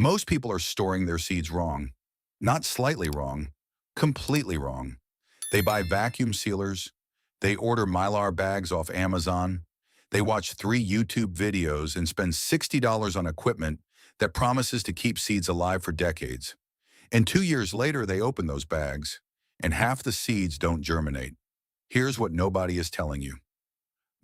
Most people are storing their seeds wrong. Not slightly wrong, completely wrong. They buy vacuum sealers. They order Mylar bags off Amazon. They watch 3 YouTube videos and spend $60 on equipment that promises to keep seeds alive for decades. And 2 years later, they open those bags, and half the seeds don't germinate. Here's what nobody is telling you.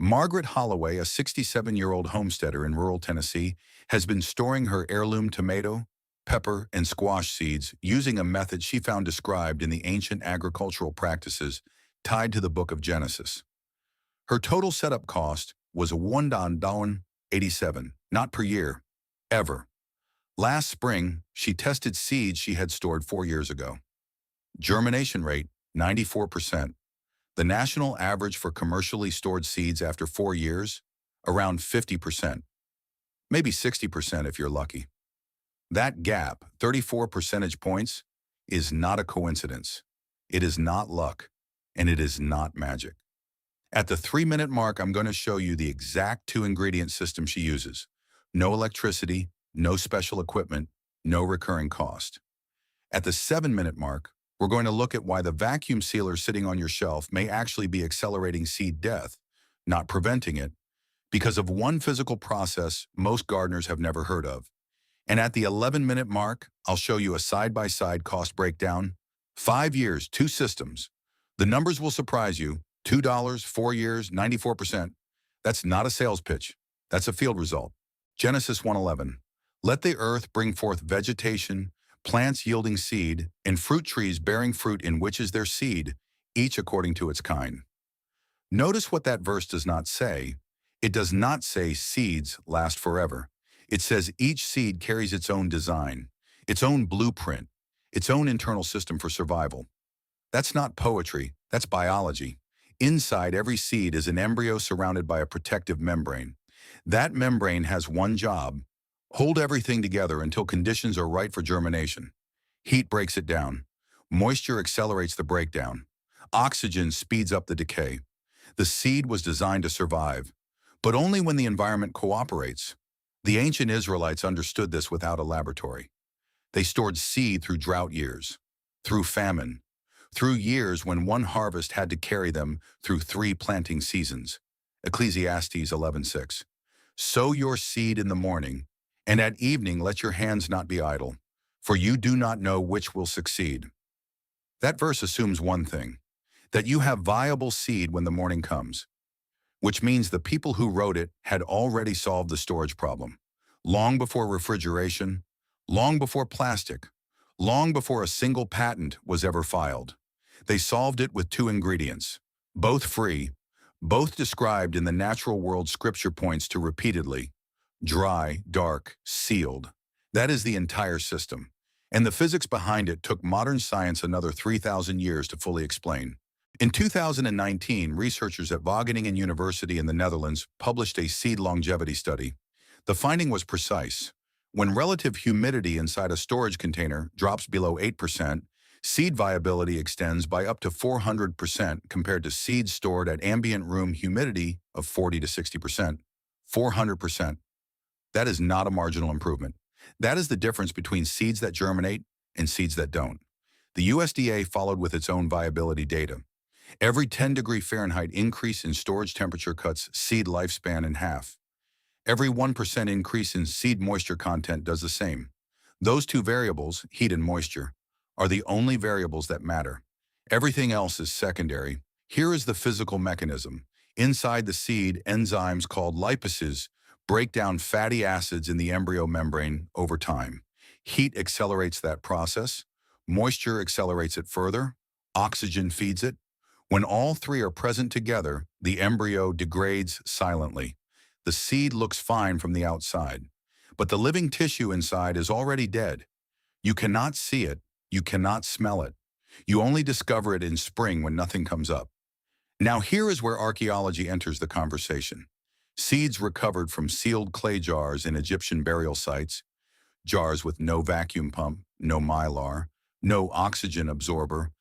Margaret Holloway, a 67-year-old homesteader in rural Tennessee, has been storing her heirloom tomato, pepper, and squash seeds using a method she found described in the ancient agricultural practices tied to the book of Genesis. Her total setup cost was $1.87, not per year, ever. Last spring, she tested seeds she had stored 4 years ago. Germination rate, 94%. The national average for commercially stored seeds after 4 years, around 50%. Maybe 60% if you're lucky. That gap, 34 percentage points, is not a coincidence. It is not luck, and it is not magic. At the 3-minute mark, I'm going to show you the exact 2-ingredient system she uses. No electricity, no special equipment, no recurring cost. At the 7-minute mark, we're going to look at why the vacuum sealer sitting on your shelf may actually be accelerating seed death, not preventing it, because of one physical process most gardeners have never heard of. And at the 11-minute mark, I'll show you a side-by-side cost breakdown. 5 years, 2 systems. The numbers will surprise you. $2, 4 years, 94%. That's not a sales pitch. That's a field result. Genesis 1:11. Let the earth bring forth vegetation, plants yielding seed, and fruit trees bearing fruit in which is their seed, each according to its kind. Notice what that verse does not say. It does not say seeds last forever. It says each seed carries its own design, its own blueprint, its own internal system for survival. That's not poetry, that's biology. Inside every seed is an embryo surrounded by a protective membrane. That membrane has one job: hold everything together until conditions are right for germination. Heat breaks it down. Moisture accelerates the breakdown. Oxygen speeds up the decay. The seed was designed to survive, but only when the environment cooperates. The ancient Israelites understood this without a laboratory. They stored seed through drought years, through famine, through years when one harvest had to carry them through 3 planting seasons. Ecclesiastes 11:6. Sow your seed in the morning, and at evening let your hands not be idle, for you do not know which will succeed. That verse assumes one thing, that you have viable seed when the morning comes, which means the people who wrote it had already solved the storage problem, long before refrigeration, long before plastic, long before a single patent was ever filed. They solved it with 2 ingredients, both free, both described in the natural world scripture points to repeatedly: dry, dark, sealed. That is the entire system. And the physics behind it took modern science another 3,000 years to fully explain. In 2019, researchers at Wageningen University in the Netherlands published a seed longevity study. The finding was precise. When relative humidity inside a storage container drops below 8%, seed viability extends by up to 400% compared to seeds stored at ambient room humidity of 40 to 60%. 400%. That is not a marginal improvement. That is the difference between seeds that germinate and seeds that don't. The USDA followed with its own viability data. Every 10-degree Fahrenheit increase in storage temperature cuts seed lifespan in half. Every 1% increase in seed moisture content does the same. Those 2 variables, heat and moisture, are the only variables that matter. Everything else is secondary. Here is the physical mechanism. Inside the seed, enzymes called lipases break down fatty acids in the embryo membrane over time. Heat accelerates that process. Moisture accelerates it further. Oxygen feeds it. When all 3 are present together, the embryo degrades silently. The seed looks fine from the outside, but the living tissue inside is already dead. You cannot see it. You cannot smell it. You only discover it in spring when nothing comes up. Now here is where archaeology enters the conversation. Seeds recovered from sealed clay jars in Egyptian burial sites, jars with no vacuum pump, no mylar, no oxygen absorber,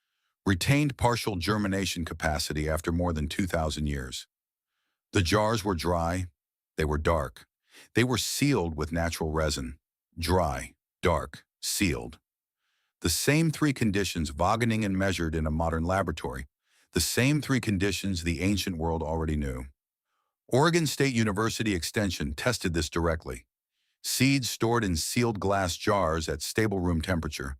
retained partial germination capacity after more than 2,000 years. The jars were dry, they were dark. They were sealed with natural resin, dry. dark, sealed. The same three conditions Wageningen measured in a modern laboratory. The same three conditions the ancient world already knew. Oregon State University Extension tested this directly. Seeds stored in sealed glass jars at stable room temperature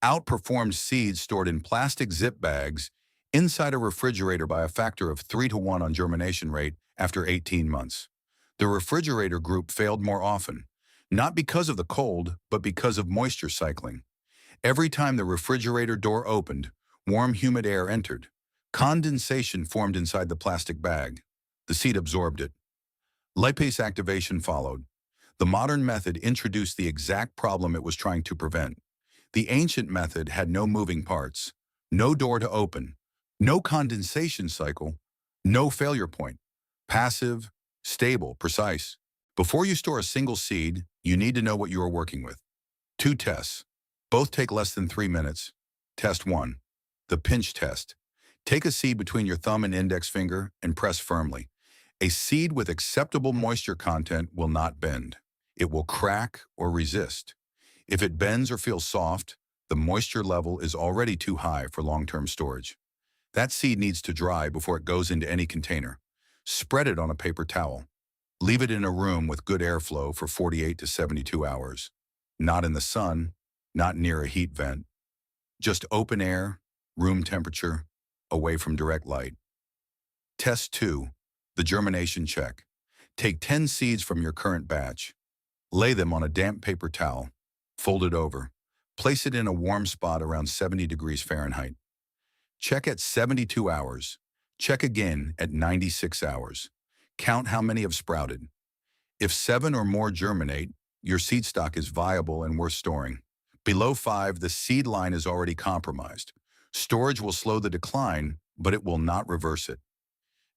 outperformed seeds stored in plastic zip bags inside a refrigerator by a factor of 3 to 1 on germination rate after 18 months. The refrigerator group failed more often, not because of the cold, but because of moisture cycling. Every time the refrigerator door opened, warm, humid air entered. Condensation formed inside the plastic bag. The seed absorbed it. Lipase activation followed. The modern method introduced the exact problem it was trying to prevent. The ancient method had no moving parts, no door to open, no condensation cycle, no failure point. Passive, stable, precise. Before you store a single seed, you need to know what you are working with. 2 tests. Both take less than 3 minutes. Test 1. The pinch test. Take a seed between your thumb and index finger and press firmly. A seed with acceptable moisture content will not bend. It will crack or resist. If it bends or feels soft, the moisture level is already too high for long-term storage. That seed needs to dry before it goes into any container. Spread it on a paper towel. Leave it in a room with good airflow for 48 to 72 hours. Not in the sun, not near a heat vent. Just open air, room temperature, away from direct light. Test 2. The germination check. Take 10 seeds from your current batch. Lay them on a damp paper towel. Fold it over. Place it in a warm spot around 70 degrees Fahrenheit. Check at 72 hours. Check again at 96 hours. Count how many have sprouted. If 7 or more germinate, your seed stock is viable and worth storing. Below 5, the seed line is already compromised. Storage will slow the decline, but it will not reverse it.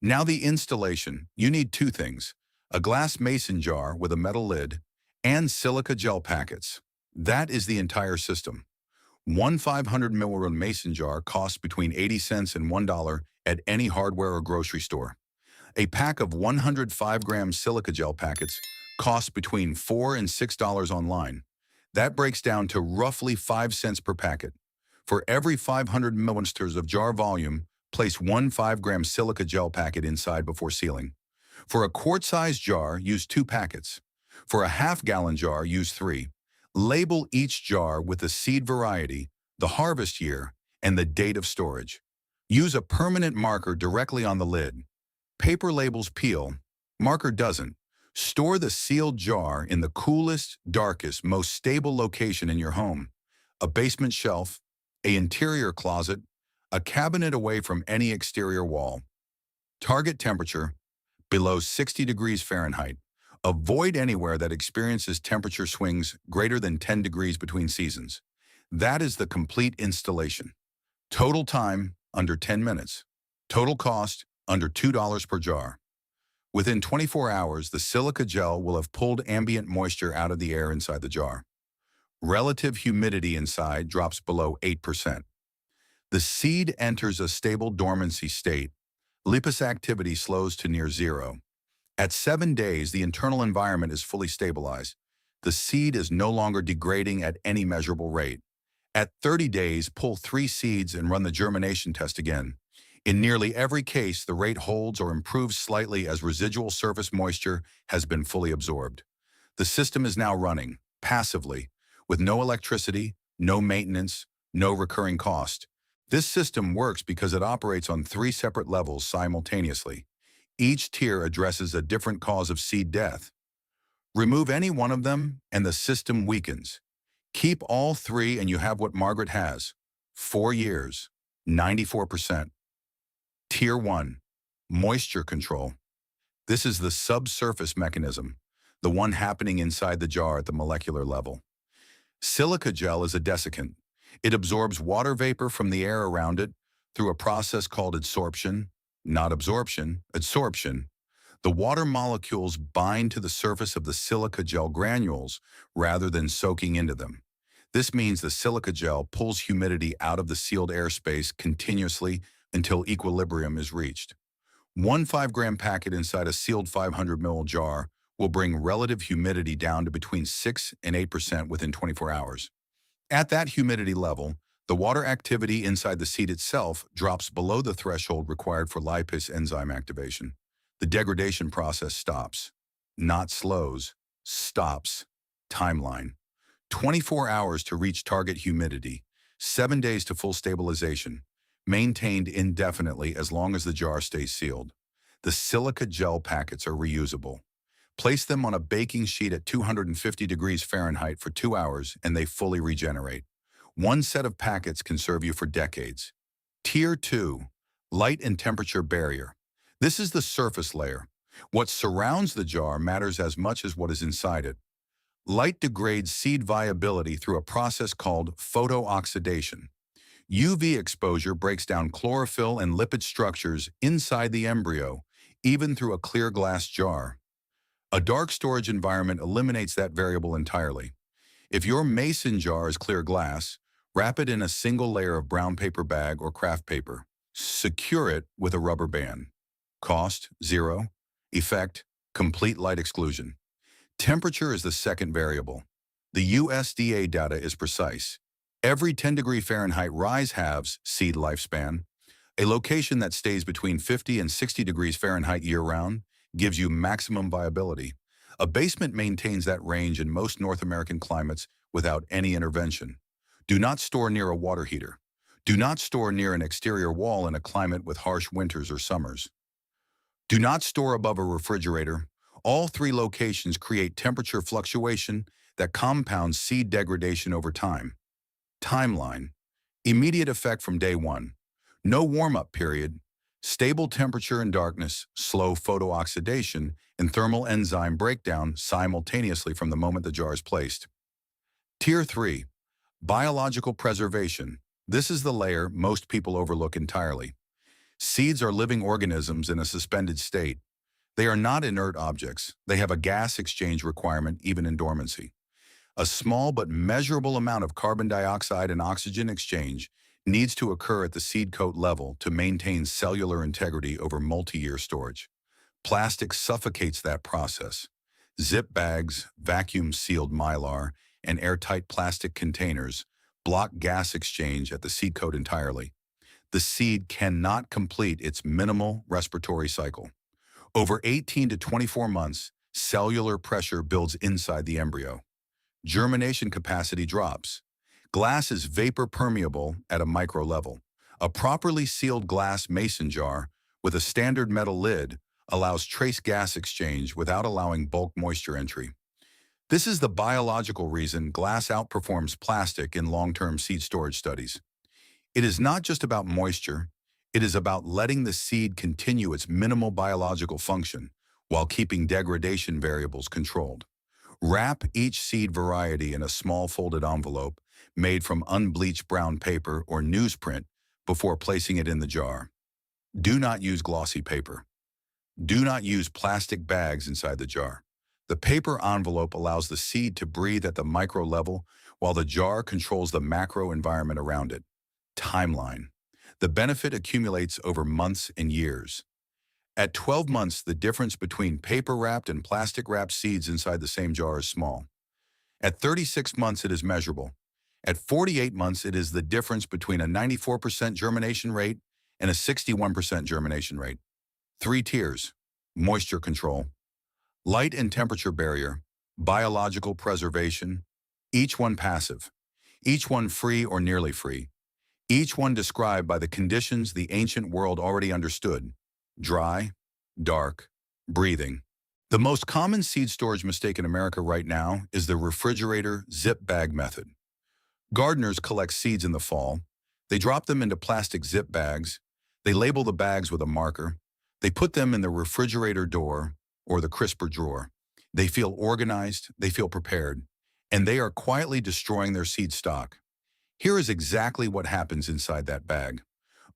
Now the installation. You need 2 things: a glass mason jar with a metal lid and silica gel packets. That is the entire system. One 500 milliliter mason jar costs between 80 cents and $1 at any hardware or grocery store. A pack of 105-gram silica gel packets costs between $4 and $6 online. That breaks down to roughly 5 cents per packet. For every 500 milliliters of jar volume, place one 5-gram silica gel packet inside before sealing. For a quart-sized jar, use 2 packets. For a half-gallon jar, use 3. Label each jar with the seed variety, the harvest year, and the date of storage. Use a permanent marker directly on the lid. Paper labels peel, marker doesn't. Store the sealed jar in the coolest, darkest, most stable location in your home. A basement shelf, an interior closet, a cabinet away from any exterior wall. Target temperature, below 60 degrees Fahrenheit. Avoid anywhere that experiences temperature swings greater than 10 degrees between seasons. That is the complete installation. Total time, under 10 minutes. Total cost, under $2 per jar. Within 24 hours, the silica gel will have pulled ambient moisture out of the air inside the jar. Relative humidity inside drops below 8%. The seed enters a stable dormancy state. Lipase activity slows to near zero. At 7 days, the internal environment is fully stabilized. The seed is no longer degrading at any measurable rate. At 30 days, pull 3 seeds and run the germination test again. In nearly every case, the rate holds or improves slightly as residual surface moisture has been fully absorbed. The system is now running, passively, with no electricity, no maintenance, no recurring cost. This system works because it operates on 3 separate levels simultaneously. Each tier addresses a different cause of seed death. Remove any one of them, and the system weakens. Keep all 3 and you have what Margaret has. 4 years, 94%. Tier 1, moisture control. This is the subsurface mechanism, the one happening inside the jar at the molecular level. Silica gel is a desiccant. It absorbs water vapor from the air around it through a process called adsorption, not absorption, adsorption. The water molecules bind to the surface of the silica gel granules rather than soaking into them. This means the silica gel pulls humidity out of the sealed airspace continuously until equilibrium is reached. One 5-gram packet inside a sealed 500 ml jar will bring relative humidity down to between 6 and 8% within 24 hours. At that humidity level, the water activity inside the seed itself drops below the threshold required for lipase enzyme activation. The degradation process stops. Not slows, stops. Timeline: 24 hours to reach target humidity, 7 days to full stabilization, maintained indefinitely as long as the jar stays sealed. The silica gel packets are reusable. Place them on a baking sheet at 250 degrees Fahrenheit for 2 hours and they fully regenerate. One set of packets can serve you for decades. Tier 2. Light and temperature barrier. This is the surface layer. What surrounds the jar matters as much as what is inside it. Light degrades seed viability through a process called photooxidation. UV exposure breaks down chlorophyll and lipid structures inside the embryo, even through a clear glass jar. A dark storage environment eliminates that variable entirely. If your mason jar is clear glass, wrap it in a single layer of brown paper bag or craft paper. Secure it with a rubber band. Cost, zero. Effect, complete light exclusion. Temperature is the second variable. The USDA data is precise. Every 10-degree Fahrenheit rise halves seed lifespan. A location that stays between 50 and 60 degrees Fahrenheit year-round gives you maximum viability. A basement maintains that range in most North American climates without any intervention. Do not store near a water heater. Do not store near an exterior wall in a climate with harsh winters or summers. Do not store above a refrigerator. All three locations create temperature fluctuation that compounds seed degradation over time. Timeline: immediate effect from day one. No warm-up period. Stable temperature and darkness, slow photooxidation, and thermal enzyme breakdown simultaneously from the moment the jar is placed. Tier 3. Biological preservation. This is the layer most people overlook entirely. Seeds are living organisms in a suspended state. They are not inert objects. They have a gas exchange requirement even in dormancy. A small but measurable amount of carbon dioxide and oxygen exchange needs to occur at the seed coat level to maintain cellular integrity over multi-year storage. Plastic suffocates that process. Zip bags, vacuum-sealed mylar, and airtight plastic containers block gas exchange at the seed coat entirely. The seed cannot complete its minimal respiratory cycle. Over 18 to 24 months, cellular pressure builds inside the embryo. Germination capacity drops. Glass is vapor permeable at a micro level. A properly sealed glass mason jar with a standard metal lid allows trace gas exchange without allowing bulk moisture entry. This is the biological reason glass outperforms plastic in long-term seed storage studies. It is not just about moisture, it is about letting the seed continue its minimal biological function while keeping degradation variables controlled. Wrap each seed variety in a small folded envelope made from unbleached brown paper or newsprint before placing it in the jar. Do not use glossy paper. Do not use plastic bags inside the jar. The paper envelope allows the seed to breathe at the micro level while the jar controls the macro environment around it. Timeline: the benefit accumulates over months and years. At 12 months, the difference between paper-wrapped and plastic-wrapped seeds inside the same jar is small. At 36 months, it is measurable. At 48 months, it is the difference between a 94% germination rate and a 61% germination rate. 3 tiers: moisture control, light and temperature barrier, biological preservation, each one passive, each one free or nearly free, each one described by the conditions the ancient world already understood: dry, dark, breathing. The most common seed storage mistake in America right now is the refrigerator zip bag method. Gardeners collect seeds in the fall. They drop them into plastic zip bags. They label the bags with a marker. They put them in the refrigerator door or the crisper drawer. They feel organized, they feel prepared, and they are quietly destroying their seed stock. Here is exactly what happens inside that bag.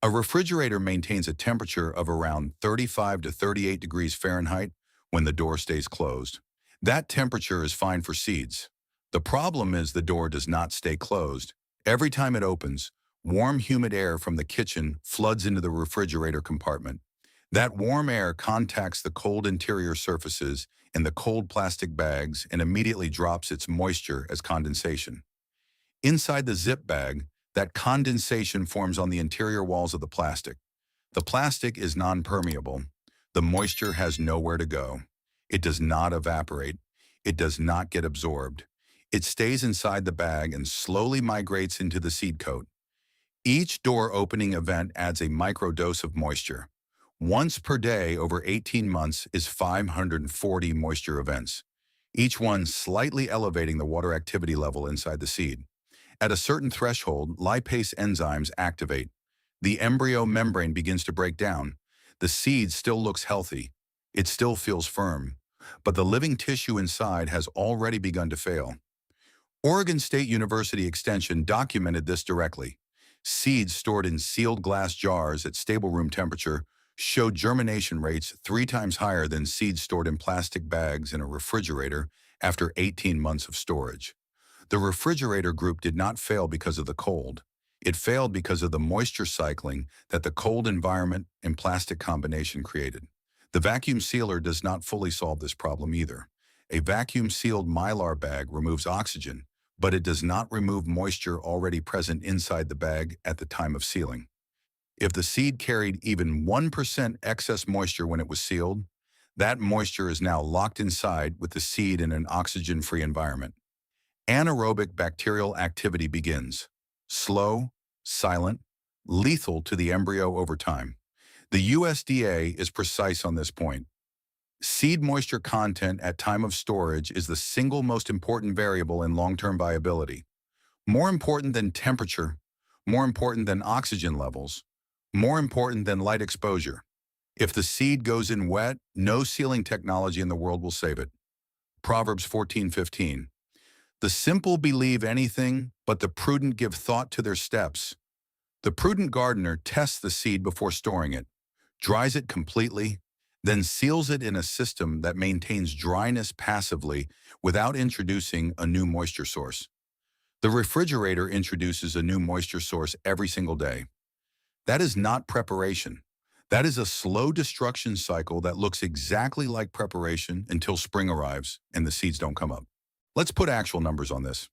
A refrigerator maintains a temperature of around 35 to 38 degrees Fahrenheit when the door stays closed. That temperature is fine for seeds. The problem is the door does not stay closed. Every time it opens, warm, humid air from the kitchen floods into the refrigerator compartment. That warm air contacts the cold interior surfaces in the cold plastic bags and immediately drops its moisture as condensation. Inside the zip bag, that condensation forms on the interior walls of the plastic. The plastic is non-permeable. The moisture has nowhere to go. It does not evaporate. It does not get absorbed. It stays inside the bag and slowly migrates into the seed coat. Each door opening event adds a microdose of moisture. Once per day over 18 months is 540 moisture events, each one slightly elevating the water activity level inside the seed. At a certain threshold, lipase enzymes activate. The embryo membrane begins to break down. The seed still looks healthy. It still feels firm. But the living tissue inside has already begun to fail. Oregon State University Extension documented this directly. Seeds stored in sealed glass jars at stable room temperature showed germination rates 3 times higher than seeds stored in plastic bags in a refrigerator after 18 months of storage. The refrigerator group did not fail because of the cold. It failed because of the moisture cycling that the cold environment and plastic combination created. The vacuum sealer does not fully solve this problem either. A vacuum-sealed Mylar bag removes oxygen, but it does not remove moisture already present inside the bag at the time of sealing. If the seed carried even 1% excess moisture when it was sealed, that moisture is now locked inside with the seed in an oxygen-free environment. Anaerobic bacterial activity begins. Slow, silent, lethal to the embryo over time. The USDA is precise on this point. Seed moisture content at time of storage is the single most important variable in long-term viability. More important than temperature, more important than oxygen levels, more important than light exposure. If the seed goes in wet, no sealing technology in the world will save it. Proverbs 14:15. The simple believe anything, but the prudent give thought to their steps. The prudent gardener tests the seed before storing it, dries it completely, then seals it in a system that maintains dryness passively without introducing a new moisture source. The refrigerator introduces a new moisture source every single day. That is not preparation. That is a slow destruction cycle that looks exactly like preparation until spring arrives and the seeds don't come up. Let's put actual numbers on this.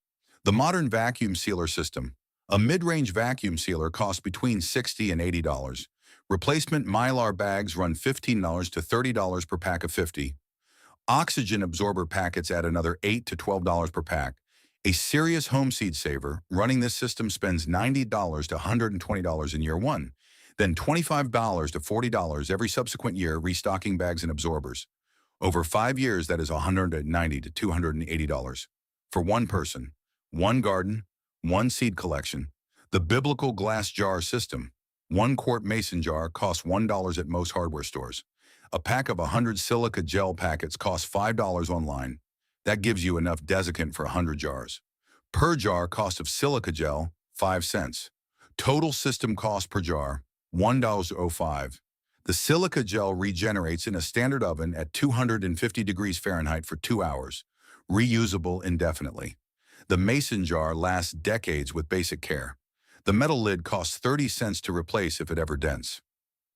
The modern vacuum sealer system. A mid-range vacuum sealer costs between $60 and $80. Replacement Mylar bags run $15 to $30 per pack of 50. Oxygen absorber packets add another $8 to $12 per pack. A serious home seed saver running this system spends $90 to $120 in year one, then $25 to $40 every subsequent year restocking bags and absorbers. Over 5 years, that is $190 to $280 for one person, one garden, one seed collection. The biblical glass jar system. 1 quart mason jar costs $1 at most hardware stores. A pack of 100 silica gel packets costs $5 online. That gives you enough desiccant for 100 jars. Per jar cost of silica gel, 5 cents. Total system cost per jar, $1.05. The silica gel regenerates in a standard oven at 250 degrees Fahrenheit for 2 hours, reusable indefinitely. The mason jar lasts decades with basic care. The metal lid costs 30 cents to replace if it ever dents.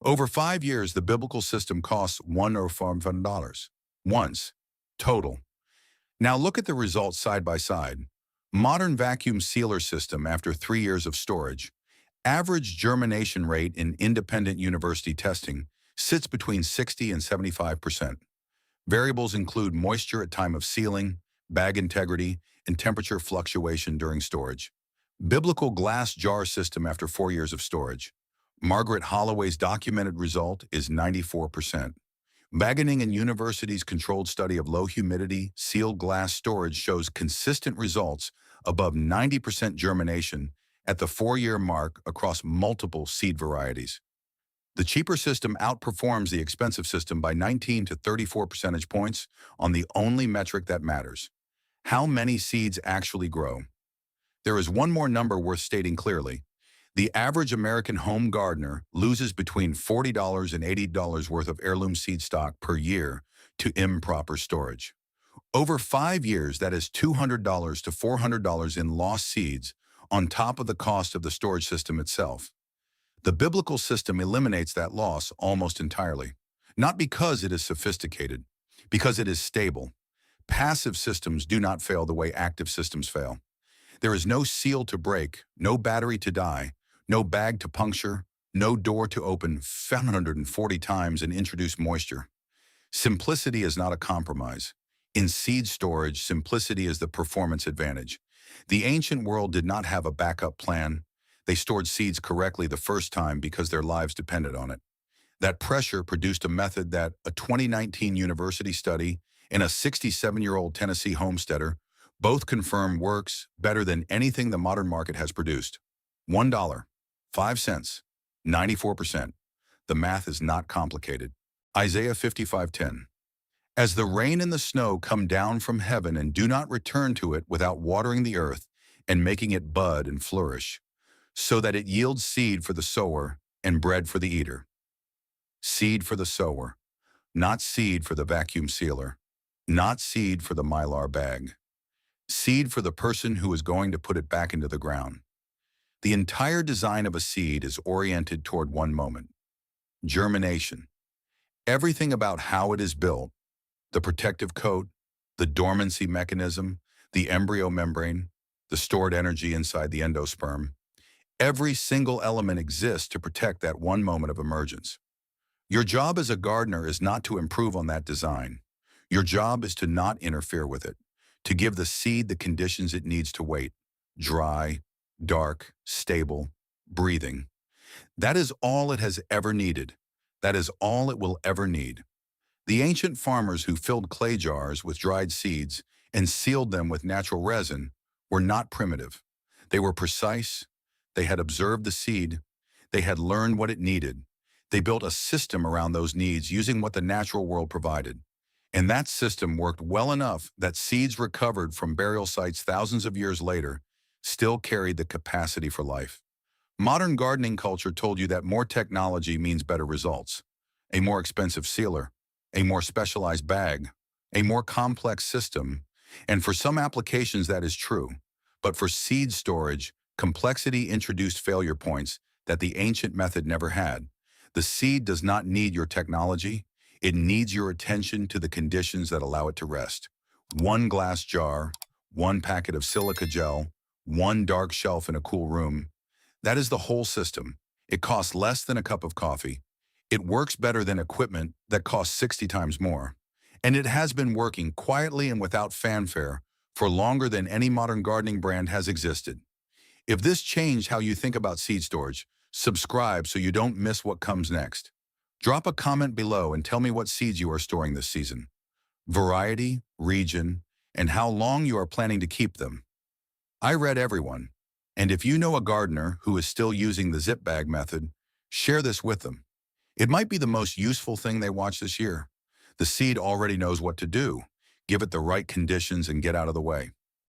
Over 5 years, the biblical system costs $105 once, total. Now look at the results side by side. Modern vacuum sealer system after 3 years of storage. Average germination rate in independent university testing sits between 60 and 75%. Variables include moisture at time of sealing, bag integrity, and temperature fluctuation during storage. Biblical glass jar system after 4 years of storage. Margaret Holloway's documented result is 94%. Wageningen University's controlled study of low humidity, sealed glass storage shows consistent results above 90% germination at the 4-year mark across multiple seed varieties. The cheaper system outperforms the expensive system by 19 to 34 percentage points on the only metric that matters: how many seeds actually grow. There is one more number worth stating clearly. The average American home gardener loses between $40 and $80 worth of heirloom seed stock per year to improper storage. Over 5 years, that is $200 to $400 in lost seeds on top of the cost of the storage system itself. The biblical system eliminates that loss almost entirely, not because it is sophisticated, Because it is stable. Passive systems do not fail the way active systems fail. There is no seal to break, no battery to die, no bag to puncture, no door to open 740 times and introduce moisture. Simplicity is not a compromise. In seed storage, simplicity is the performance advantage. The ancient world did not have a backup plan. They stored seeds correctly the first time because their lives depended on it. That pressure produced a method that a 2019 university study and a 67-year-old Tennessee homesteader both confirm works better than anything the modern market has produced. $1, 5 cents, 94%. The math is not complicated. Isaiah 55:10. As the rain and the snow come down from heaven and do not return to it without watering the earth and making it bud and flourish, so that it yields seed for the sower and bread for the eater. Seed for the sower, not seed for the vacuum sealer, not seed for the mylar bag. Seed for the person who is going to put it back into the ground. The entire design of a seed is oriented toward one moment: germination. Everything about how it is built, the protective coat, the dormancy mechanism, the embryo membrane, the stored energy inside the endosperm, every single element exists to protect that one moment of emergence. Your job as a gardener is not to improve on that design. Your job is to not interfere with it, to give the seed the conditions it needs to wait: dry, dark, stable, breathing. That is all it has ever needed. That is all it will ever need. The ancient farmers who filled clay jars with dried seeds and sealed them with natural resin were not primitive. They were precise. They had observed the seed. They had learned what it needed. They built a system around those needs using what the natural world provided. And that system worked well enough that seeds recovered from burial sites thousands of years later still carried the capacity for life. Modern gardening culture told you that more technology means better results: a more expensive sealer, a more specialized bag, a more complex system. And for some applications that is true. But for seed storage, complexity introduced failure points that the ancient method never had. The seed does not need your technology. It needs your attention to the conditions that allow it to rest. One glass jar, one packet of silica gel, one dark shelf in a cool room. That is the whole system. It costs less than a cup of coffee. It works better than equipment that costs 60 times more. And it has been working quietly and without fanfare for longer than any modern gardening brand has existed. If this changed how you think about seed storage, subscribe so you don't miss what comes next. Drop a comment below and tell me what seeds you are storing this season, variety, region, and how long you are planning to keep them. I read everyone. And if you know a gardener who is still using the zip bag method, share this with them. It might be the most useful thing they watch this year. The seed already knows what to do. Give it the right conditions and get out of the way.